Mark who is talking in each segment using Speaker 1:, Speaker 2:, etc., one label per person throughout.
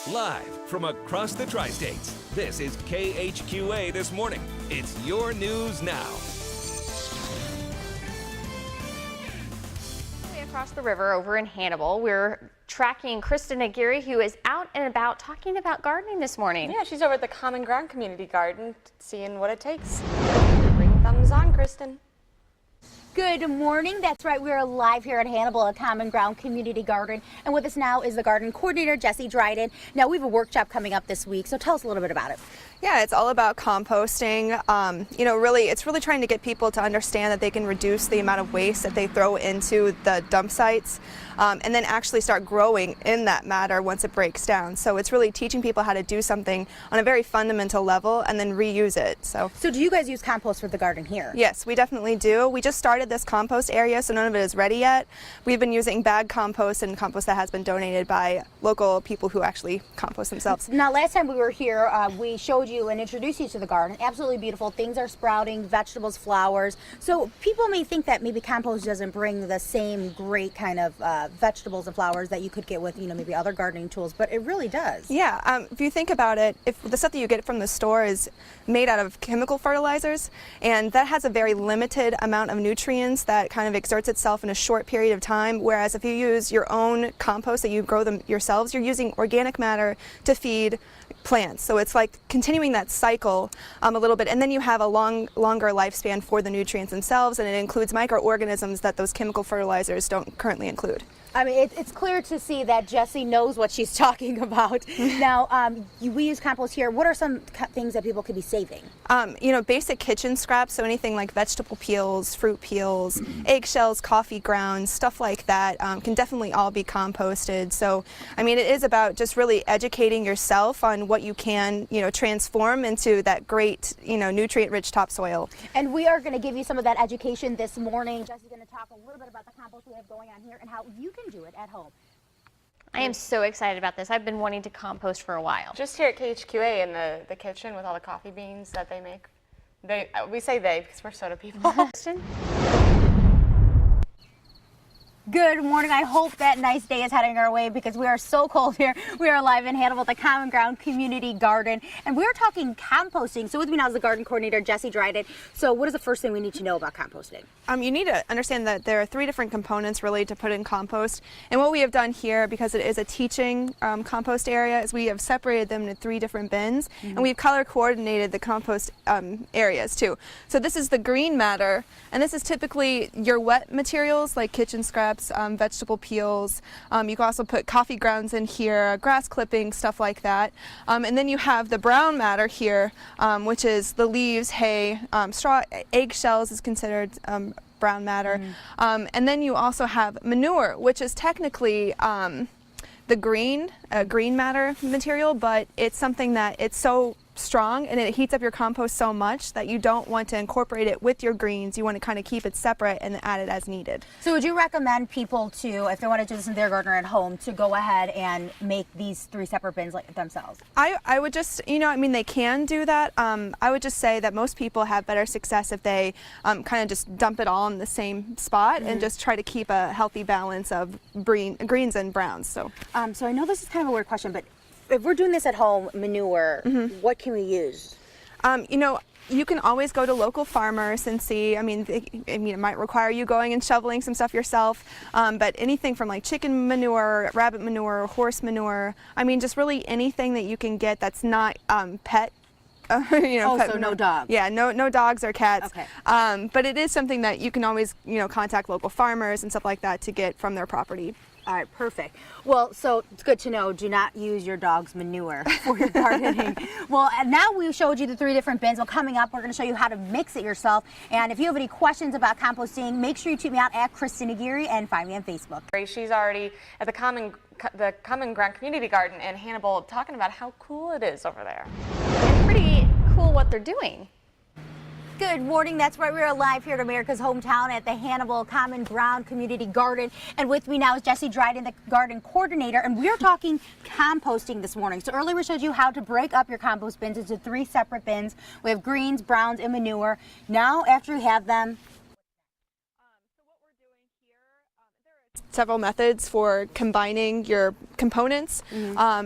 Speaker 1: Live from across the tri-states, this is KHQA This Morning. It's your news now.
Speaker 2: Across the river over in Hannibal, we're tracking Kristen Aguirre, who is out and about talking about gardening this morning.
Speaker 3: Yeah, she's over at the Common Ground Community Garden seeing what it takes. Bring thumbs on, Kristen.
Speaker 4: Good morning. That's right. We're live here at Hannibal at Common Ground Community Garden. And with us now is the garden coordinator, Jessie Dryden. Now, we have a workshop coming up this week, so tell us a little bit about it.
Speaker 5: Yeah, it's all about composting. It's really trying to get people to understand that they can reduce the amount of waste that they throw into the dump sites and then actually start growing in that matter once it breaks down. So it's really teaching people how to do something on a very fundamental level and then reuse it. So
Speaker 4: do you guys use compost for the garden here?
Speaker 5: Yes, we definitely do. We just started this compost area, so none of it is ready yet. We've been using bag compost and compost that has been donated by local people who actually compost themselves.
Speaker 4: Now, last time we were here, we showed you and introduced you to the garden. Absolutely beautiful. Things are sprouting, vegetables, flowers. So people may think that maybe compost doesn't bring the same great kind of vegetables and flowers that you could get with, maybe other gardening tools, but it really does.
Speaker 5: Yeah, if you think about it, if the stuff that you get from the store is made out of chemical fertilizers, and that has a very limited amount of nutrients that kind of exerts itself in a short period of time, whereas if you use your own compost that you grow them yourselves, you're using organic matter to feed plants. So it's like continuing that cycle a little bit, and then you have a longer lifespan for the nutrients themselves, and it includes microorganisms that those chemical fertilizers don't currently include.
Speaker 4: I mean, it's clear to see that Jessie knows what she's talking about. Now, we use compost here. What are some things that people could be saving?
Speaker 5: Basic kitchen scraps, so anything like vegetable peels, fruit peels, eggshells, coffee grounds, stuff like that can definitely all be composted. So, I mean, it is about just really educating yourself on what you can, transform into that great, nutrient-rich topsoil.
Speaker 4: And we are going to give you some of that education this morning. Jessie's going to talk a little bit about the compost we have going on here and how you can do it at home.
Speaker 2: I am so excited about this. I've been wanting to compost for a while.
Speaker 3: Just here at KHQA in the kitchen with all the coffee beans that they make. We say they because we're soda people.
Speaker 2: Kristen?
Speaker 4: Good morning. I hope that nice day is heading our way because we are so cold here. We are live in Hannibal at the Common Ground Community Garden, and we're talking composting. So with me now is the garden coordinator, Jessie Dryden. So what is the first thing we need to know about composting?
Speaker 5: You need to understand that there are 3 different components really to put in compost. And what we have done here, because it is a teaching compost area, is we have separated them into 3 different bins, and we've color coordinated the compost areas too. So this is the green matter, and this is typically your wet materials like kitchen scraps, vegetable peels. You can also put coffee grounds in here, grass clippings, stuff like that. And then you have the brown matter here, which is the leaves, hay, straw, eggshells is considered brown matter. And then you also have manure, which is technically the green matter material, but it's something that it's so strong and it heats up your compost so much that you don't want to incorporate it with your greens. You want to kind of keep it separate and add it as needed.
Speaker 4: So would you recommend people to, if they want to do this in their garden or at home, to go ahead and make these 3 separate bins like themselves?
Speaker 5: I would just, they can do that. I would just say that most people have better success if they kind of just dump it all in the same spot and just try to keep a healthy balance of greens and browns. So
Speaker 4: I know this is kind of a weird question, but if we're doing this at home, manure, what can we use?
Speaker 5: You can always go to local farmers and see. It might require you going and shoveling some stuff yourself, but anything from like chicken manure, rabbit manure, horse manure, just really anything that you can get that's not pet.
Speaker 4: So no dogs.
Speaker 5: Yeah, no dogs or cats.
Speaker 4: Okay.
Speaker 5: But it is something that you can always, contact local farmers and stuff like that to get from their property.
Speaker 4: All right, perfect. Well, so it's good to know, do not use your dog's manure for your gardening. Well, and now we showed you the 3 different bins. Well, coming up, we're going to show you how to mix it yourself. And if you have any questions about composting, make sure you tweet me out at Kristen Aguirre and find me on Facebook.
Speaker 3: She's already at the Common Ground Community Garden in Hannibal talking about how cool it is over there.
Speaker 2: It's pretty cool what they're doing.
Speaker 4: Good morning. That's right. We are live here at America's hometown at the Hannibal Common Ground Community Garden. And with me now is Jessie Dryden, the garden coordinator. And we are talking composting this morning. So earlier we showed you how to break up your compost bins into 3 separate bins. We have greens, browns, and manure. Now, after you have them,
Speaker 5: So what we're doing here, there are several methods for combining your components.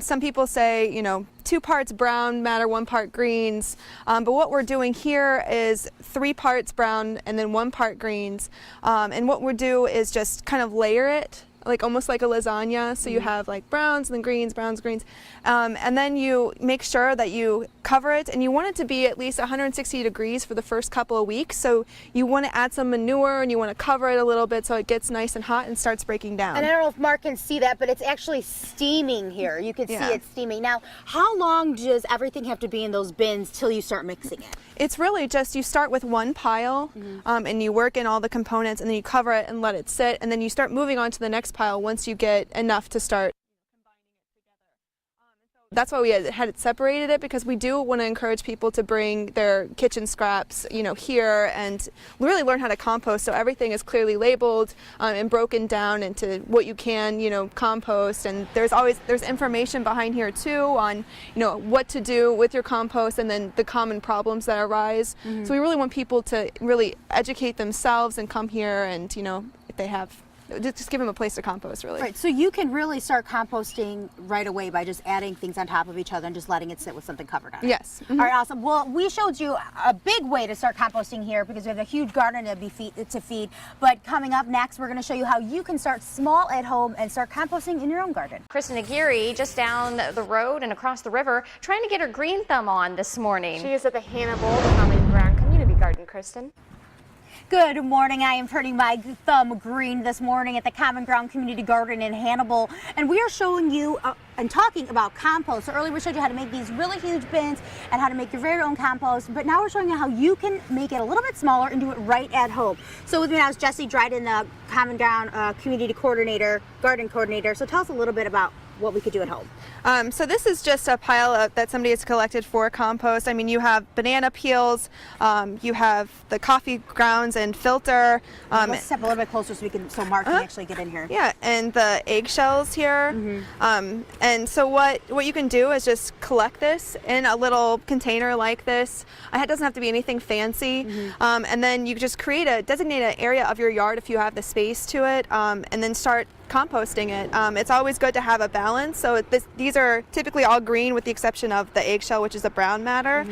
Speaker 5: Some people say, 2 parts brown matter, 1 part greens, but what we're doing here is 3 parts brown and then 1 part greens, and what we'll do is just kind of layer it, like almost like a lasagna. So you have like browns and then greens, browns, greens, and then you make sure that you cover it, and you want it to be at least 160 degrees for the first couple of weeks. So you want to add some manure and you want to cover it a little bit so it gets nice and hot and starts breaking down.
Speaker 4: And I don't know if Mark can see that, but it's actually steaming here. You can see it steaming. Now, how long does everything have to be in those bins till you start mixing it?
Speaker 5: It's really just, you start with 1 pile and you work in all the components, and then you cover it and let it sit, and then you start moving on to the next pile once you get enough to start. That's why we had it separated, because we do want to encourage people to bring their kitchen scraps, here and really learn how to compost. So everything is clearly labeled and broken down into what you can, compost. And there's information behind here too on, what to do with your compost and then the common problems that arise. So we really want people to really educate themselves and come here and, if they have. Just give them a place to compost, really.
Speaker 4: Right, so you can really start composting right away by just adding things on top of each other and just letting it sit with something covered on it.
Speaker 5: Yes.
Speaker 4: All right, awesome. Well, we showed you a big way to start composting here because we have a huge garden to feed. But coming up next, we're going to show you how you can start small at home and start composting in your own garden.
Speaker 2: Kristen Aguirre just down the road and across the river trying to get her green thumb on this morning.
Speaker 3: She is at the Hannibal Common Ground Community Garden, Kristen.
Speaker 4: Good morning. I am turning my thumb green this morning at the Common Ground Community Garden in Hannibal, and we are showing you and talking about compost. So earlier we showed you how to make these really huge bins and how to make your very own compost, but now we're showing you how you can make it a little bit smaller and do it right at home. So with me now is Jessie Dryden, the Common Ground Community Coordinator, Garden Coordinator. So tell us a little bit about what we could do at home.
Speaker 5: So this is just a pile that somebody has collected for compost. I mean, you have banana peels, you have the coffee grounds and filter.
Speaker 4: Let's step a little bit closer so Mark can actually get in here.
Speaker 5: Yeah, and the eggshells here. And so what you can do is just collect this in a little container like this. It doesn't have to be anything fancy. And then you just designate an area of your yard if you have the space to it, and then start composting it. It's always good to have a balance. So these are typically all green with the exception of the eggshell, which is a brown matter.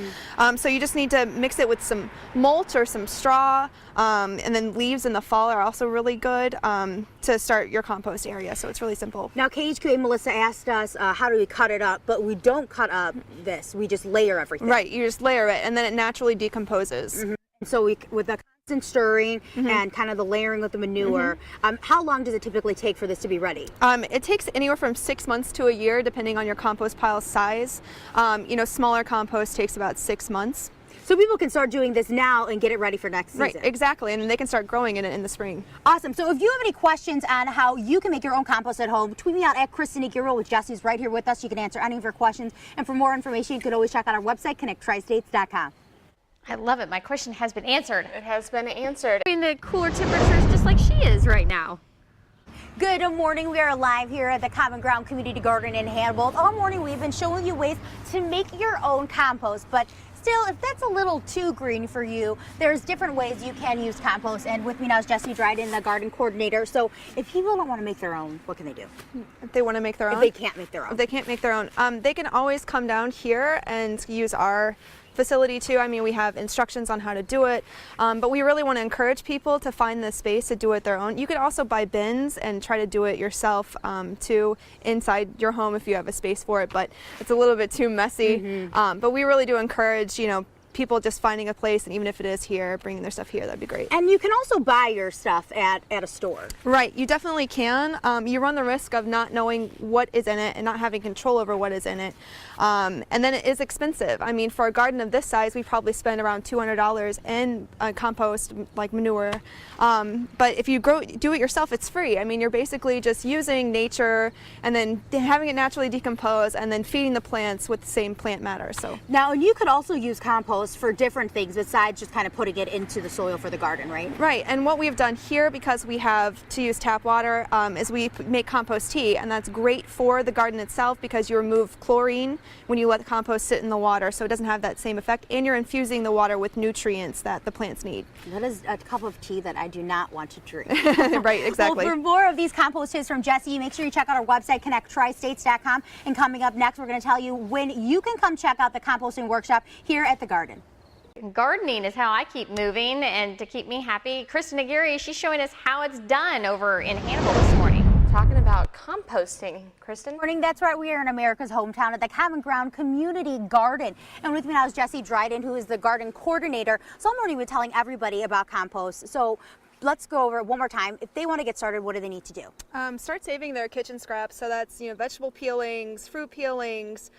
Speaker 5: So you just need to mix it with some mulch or some straw, and then leaves in the fall are also really good to start your compost area. So it's really simple.
Speaker 4: Now KHQA Melissa asked us how do we cut it up, but we don't cut up this. We just layer everything.
Speaker 5: Right, you just layer it and then it naturally decomposes.
Speaker 4: So with the constant stirring and kind of the layering with the manure, how long does it typically take for this to be ready?
Speaker 5: It takes anywhere from 6 months to a year, depending on your compost pile size. Smaller compost takes about 6 months.
Speaker 4: So people can start doing this now and get it ready for next season.
Speaker 5: Right, exactly, and then they can start growing in it in the spring.
Speaker 4: Awesome. So if you have any questions on how you can make your own compost at home, tweet me out at Kristen Aguirre, with Jessie's right here with us. You can answer any of your questions. And for more information, you can always check out our website, connecttristates.com.
Speaker 2: I love it. My question has been answered.
Speaker 3: It has been answered.
Speaker 2: In the cooler temperatures just like she is right now.
Speaker 4: Good morning. We are live here at the Common Ground Community Garden in Hannibal. All morning we've been showing you ways to make your own compost, but still, if that's a little too green for you, there's different ways you can use compost. And with me now is Jessie Dryden, the garden coordinator. So if people don't want to make their own, what can they do?
Speaker 5: If they want to make their own?
Speaker 4: If they can't make their own.
Speaker 5: If they can't make their own, they can always come down here and use our facility too. I mean, we have instructions on how to do it, but we really want to encourage people to find the space to do it their own. You could also buy bins and try to do it yourself too inside your home if you have a space for it, but it's a little bit too messy. But we really do encourage, people just finding a place, and even if it is here, bringing their stuff here, that'd be great.
Speaker 4: And you can also buy your stuff at a store.
Speaker 5: Right, you definitely can. You run the risk of not knowing what is in it and not having control over what is in it. And then it is expensive. I mean, for a garden of this size, we probably spend around $200 in compost, like manure. But if you do it yourself, it's free. I mean, you're basically just using nature and then having it naturally decompose and then feeding the plants with the same plant matter. So
Speaker 4: now, you could also use compost compost for different things besides just kind of putting it into the soil for the garden, right?
Speaker 5: Right, and what we've done here, because we have to use tap water, is we make compost tea, and that's great for the garden itself because you remove chlorine when you let the compost sit in the water, so it doesn't have that same effect, and you're infusing the water with nutrients that the plants need.
Speaker 4: That is a cup of tea that I do not want to drink.
Speaker 5: Right, exactly.
Speaker 4: Well, for more of these compost tips from Jesse, make sure you check out our website, connecttristates.com, and coming up next, we're going to tell you when you can come check out the composting workshop here at the garden.
Speaker 2: Gardening is how I keep moving, and to keep me happy, Kristen Aguirre, she's showing us how it's done over in Hannibal this morning.
Speaker 3: Talking about composting, Kristen.
Speaker 4: Morning, that's right. We are in America's hometown at the Common Ground Community Garden. And with me now is Jesse Dryden, who is the garden coordinator. So I'm already been telling everybody about compost. So let's go over it one more time. If they want to get started, what do they need to do?
Speaker 5: Start saving their kitchen scraps. So that's, vegetable peelings, fruit peelings,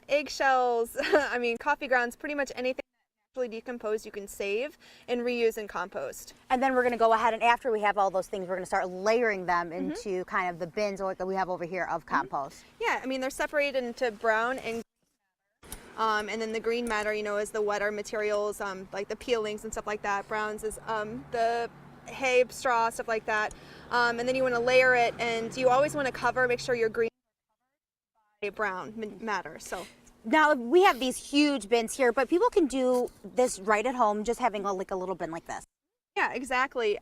Speaker 5: eggshells, I mean, coffee grounds, pretty much anything decompose you can save and reuse and compost.
Speaker 4: And then we're going to go ahead, and after we have all those things, we're going to start layering them into kind of the bins like we have over here of compost.
Speaker 5: Yeah, I mean, they're separated into brown and then the green matter, is the wetter materials, like the peelings and stuff like that. Browns is the hay, straw, stuff like that. And then you want to layer it, and you always want to make sure your green brown matter. So.
Speaker 4: Now, we have these huge bins here, but people can do this right at home, just having a little bin like this.
Speaker 5: Yeah, exactly.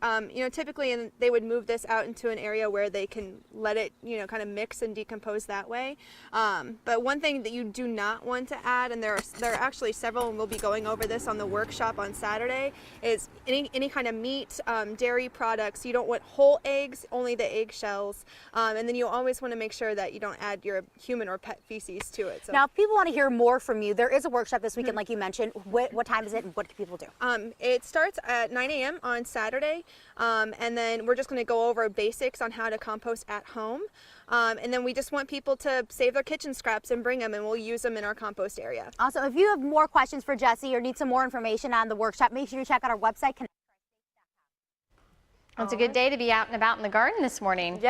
Speaker 5: Typically they would move this out into an area where they can let it, kind of mix and decompose that way. But one thing that you do not want to add, and there are actually several, and we'll be going over this on the workshop on Saturday, is any kind of meat, dairy products. You don't want whole eggs, only the egg shells. And then you always want to make sure that you don't add your human or pet feces to it. So.
Speaker 4: Now, if people want to hear more from you, there is a workshop this weekend, like you mentioned. What time is it, and what can people do?
Speaker 5: It starts at 9 a.m. on Saturday, and then we're just going to go over basics on how to compost at home, and then we just want people to save their kitchen scraps and bring them, and we'll use them in our compost area.
Speaker 4: Also, if you have more questions for Jesse or need some more information on the workshop, make sure you check out our website.
Speaker 2: It's a good day to be out and about in the garden this morning.